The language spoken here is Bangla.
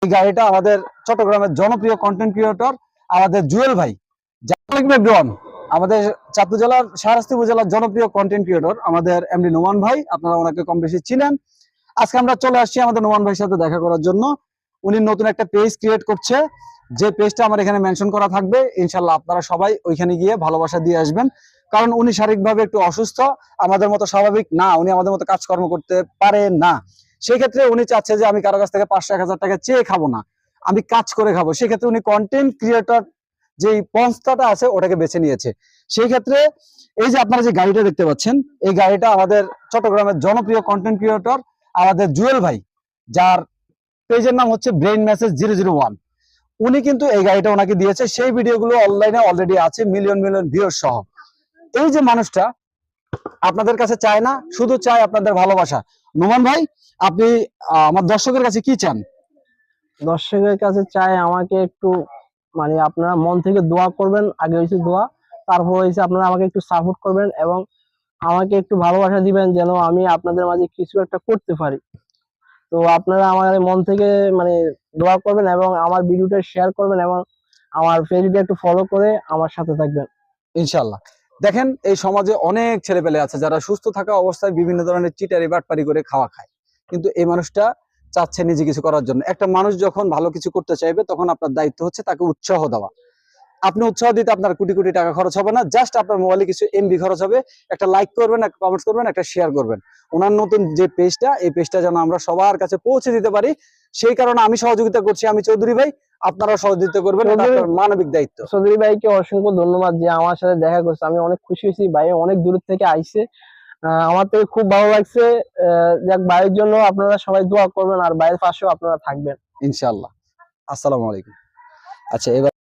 এই গাড়িটা আমাদের চট্টগ্রামের জনপ্রিয় কন্টেন্ট ক্রিয়েটর আমাদের জুয়েল ভাই। আমাদের চাঁদপুর জেলার শাহরাস্তি উপজেলার জনপ্রিয় কন্টেন্ট ক্রিয়েটর আমাদের এমডি নোমান ভাই, আপনারা ওনাকে কম বেশি চিনেন। আজকে আমরা চলে আসছি আমাদের নোমান ভাইয়ের সাথে দেখা করার জন্য। উনি নতুন একটা পেজ ক্রিয়েট করছে, যে পেজটা আমার এখানে মেনশন করা থাকবে। ইনশাল্লাহ আপনারা সবাই ওইখানে গিয়ে ভালোবাসা দিয়ে আসবেন, কারণ উনি শারীরিকভাবে একটু অসুস্থ, আমাদের মতো স্বাভাবিক না, উনি আমাদের মতো কাজকর্ম করতে পারে না। সেই ক্ষেত্রে উনি চাচ্ছে যে আমি কারো কাছ থেকে 500-1000 টাকা চেয়ে খাবো না, আমি কাজ করে খাবো। সেক্ষেত্রে উনি কন্টেন্ট ক্রিয়েটর যে পন্থাটা আছে ওটাকে বেছে নিয়েছে। সেই ক্ষেত্রে এই যে আপনারা যে গাড়িটা দেখতে পাচ্ছেন, এই গাড়িটা আমাদের চট্টগ্রামের জনপ্রিয় কন্টেন্ট ক্রিয়েটর আমাদের জুয়েল ভাই, যার পেজের নাম হচ্ছে ব্রেইন মেসেজ 001। উনি কিন্তু এই গাড়িটা ওনাকে দিয়েছে। সেই ভিডিওগুলো অনলাইনে অলরেডি আছে, মিলিয়ন মিলিয়ন ভিউয়ার সহ। এই যে মানুষটা আপনাদের কাছে চায় না, শুধু চায় আপনাদের ভালোবাসা। নোমান ভাই, আপনি আমার দর্শকের কাছে কি চান? দর্শকের কাছে চাই আমাকে একটু আপনারা মন থেকে দোয়া করবেন। আগে হয়েছে দোয়া, তারপর হয়েছে আপনারা আমাকে একটু সাপোর্ট করবেন এবং আমাকে একটু ভালোবাসা দিবেন, যেন আমি আপনাদের মাঝে কিছু একটা করতে পারি। তো আপনারা আমার মন থেকে দোয়া করবেন এবং আমার ভিডিওটা শেয়ার করবেন এবং আমার পেজটা একটু ফলো করে আমার সাথে থাকবেন ইনশাল্লাহ। দেখেন, এই সমাজে অনেক ছেলেপেলে আছে যারা সুস্থ থাকা অবস্থায় বিভিন্ন ধরনের চিটারি বাটপারি করে খাওয়া খায়, কিন্তু এই মানুষটা চাচ্ছে নিজে কিছু করার জন্য। একটা মানুষ যখন ভালো কিছু করতে চাইবে, তখন আপনার দায়িত্ব হচ্ছে তাকে উৎসাহ দেওয়া। আপনি উৎসাহ দিতে আপনার কোটি কোটি টাকা খরচ হবে না, জাস্ট আপনার মোবাইলে কিছু এমবি খরচ হবে। একটা লাইক করবেন, একটা কমেন্টস করবেন, একটা শেয়ার করবেন। ওনার নতুন যে পেজটা, এই পেজটা যেন আমরা সবার কাছে পৌঁছে দিতে পারি, সেই কারণে আমি সহযোগিতা করছি। আমি চৌধুরী ভাই, আপনারা সহযোগিতা করবেন, এটা আপনার মানবিক দায়িত্ব। চৌধুরী ভাইকে অসংখ্য ধন্যবাদ যে আমার সাথে দেখা করছে। আমি অনেক খুশি হয়েছি, ভাই অনেক দূর থেকে আইছে, আমার থেকে খুব ভালো লাগছে। যাক, ভাইয়ের জন্য আপনারা সবাই দোয়া করবেন আর ভাইয়ের পাশেও আপনারা থাকবেন ইনশাআল্লাহ। আসসালামু আলাইকুম। আচ্ছা, এবার